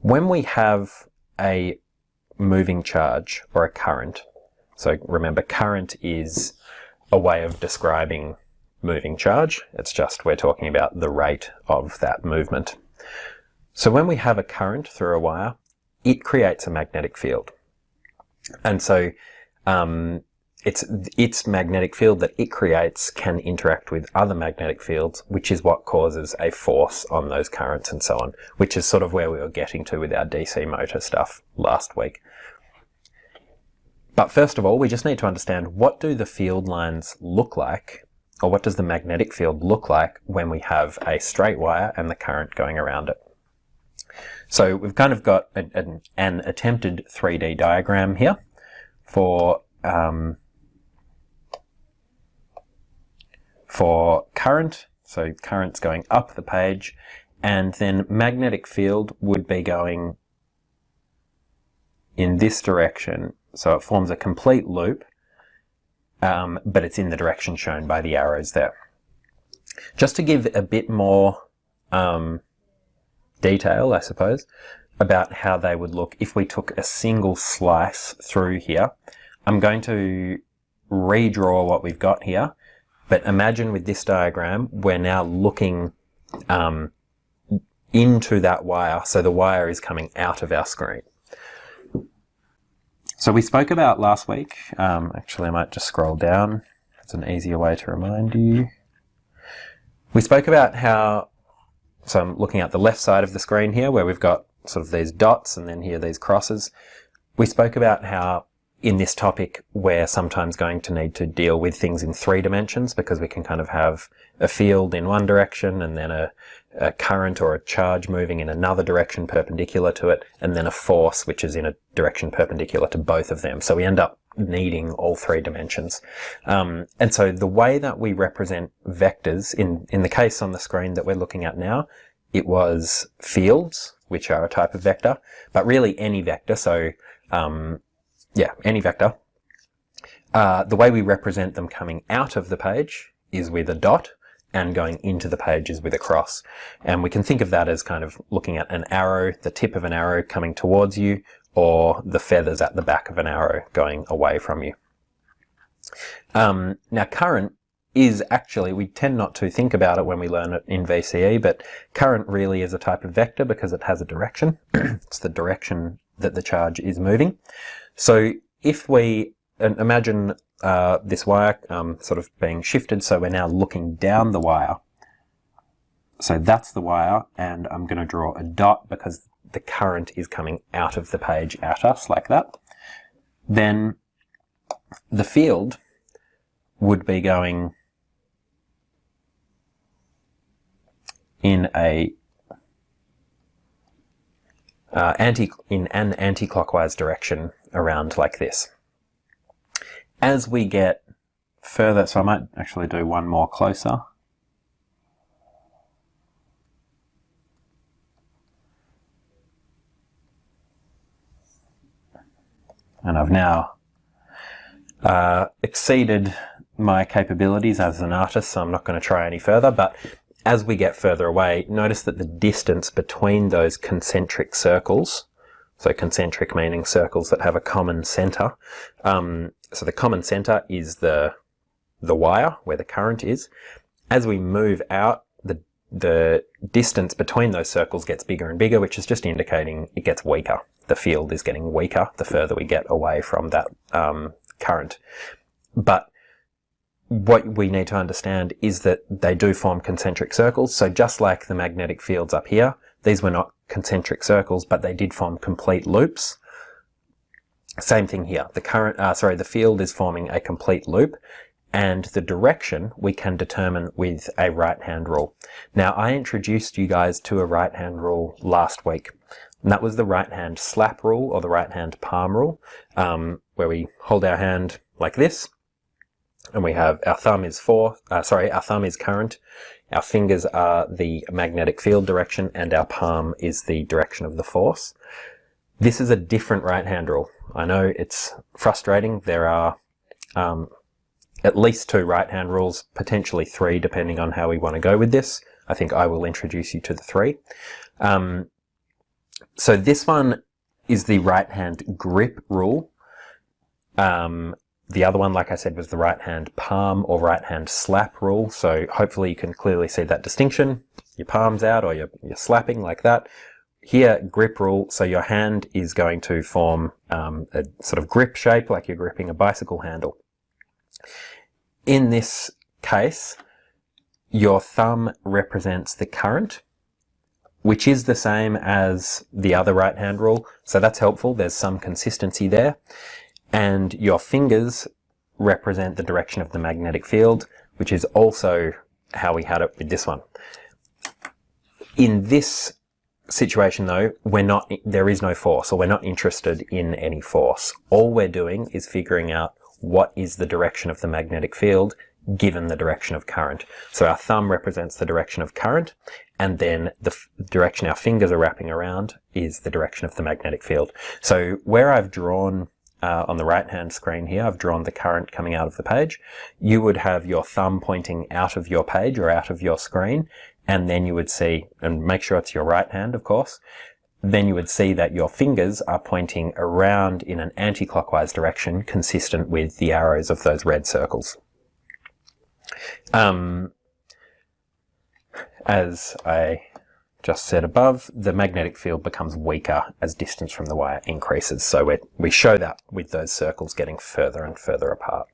When we have a moving charge or a current, so remember current is a way of describing moving charge. It's just we're talking about the rate of that movement. So when we have a current through a wire, it creates a magnetic field. And so its magnetic field that it creates can interact with other magnetic fields, which is what causes a force on those currents and so on, which is sort of where we were getting to with our DC motor stuff last week. But first of all, we just need to understand, what do the field lines look like, or what does the magnetic field look like when we have a straight wire and the current going around it? So we've kind of got an attempted 3D diagram here for current. So current's going up the page, and then magnetic field would be going in this direction. So it forms a complete loop, but it's in the direction shown by the arrows there. Just to give a bit more detail, I suppose, about how they would look if we took a single slice through here, I'm going to redraw what we've got here, but imagine with this diagram, we're now looking into that wire, so the wire is coming out of our screen. So we spoke about last week, actually I might just scroll down, it's an easier way to remind you. We spoke about how, so I'm looking at the left side of the screen here where we've got sort of these dots and then here these crosses. We spoke about how in this topic we're sometimes going to need to deal with things in 3 dimensions, because we can kind of have a field in one direction and then a current or a charge moving in another direction perpendicular to it, and then a force which is in a direction perpendicular to both of them. So we end up needing all 3 dimensions. And so the way that we represent vectors, in the case on the screen that we're looking at now, it was fields, which are a type of vector, but really any vector. So yeah, any vector. The way we represent them coming out of the page is with a dot, and going into the page is with a cross. And we can think of that as kind of looking at an arrow, the tip of an arrow coming towards you, or the feathers at the back of an arrow going away from you. Now current is actually, we tend not to think about it when we learn it in VCE, but current really is a type of vector because it has a direction. It's the direction that the charge is moving. So if we imagine this wire sort of being shifted, so we're now looking down the wire. So that's the wire, and I'm going to draw a dot because the current is coming out of the page at us like that. Then the field would be going in an anti-clockwise direction around like this. As we get further, so I might actually do one more closer. And I've now exceeded my capabilities as an artist, so I'm not going to try any further, but as we get further away, notice that the distance between those concentric circles, so concentric meaning circles that have a common center, so the common center is the wire where the current is. As we move out, the distance between those circles gets bigger and bigger, which is just indicating it gets weaker. The field is getting weaker the further we get away from that current. But what we need to understand is that they do form concentric circles. So just like the magnetic fields up here, these were not concentric circles, but they did form complete loops. Same thing here. The field is forming a complete loop, and the direction we can determine with a right-hand rule. Now, I introduced you guys to a right-hand rule last week, and that was the right-hand slap rule or the right-hand palm rule, where we hold our hand like this, and we have our thumb is our thumb is current, our fingers are the magnetic field direction, and our palm is the direction of the force. This is a different right-hand rule. I know it's frustrating. There are at least 2 right-hand rules, potentially 3, depending on how we want to go with this. I think I will introduce you to the 3. So this one is the right hand grip rule. The other one, like I said, was the right hand palm or right hand slap rule. So hopefully you can clearly see that distinction. Your palm's out or you're slapping like that. Here, grip rule, so your hand is going to form a sort of grip shape like you're gripping a bicycle handle. In this case, your thumb represents the current, which is the same as the other right hand rule. So that's helpful. There's some consistency there. And your fingers represent the direction of the magnetic field, which is also how we had it with this one. In this situation though, there is no force, or we're not interested in any force. All we're doing is figuring out what is the direction of the magnetic field given the direction of current. So our thumb represents the direction of current, and then the direction our fingers are wrapping around is the direction of the magnetic field. So where I've drawn on the right hand screen here, I've drawn the current coming out of the page. You would have your thumb pointing out of your page or out of your screen, and then you would see, and make sure it's your right hand of course, then you would see that your fingers are pointing around in an anti-clockwise direction consistent with the arrows of those red circles. As I just said above, the magnetic field becomes weaker as distance from the wire increases. So we show that with those circles getting further and further apart.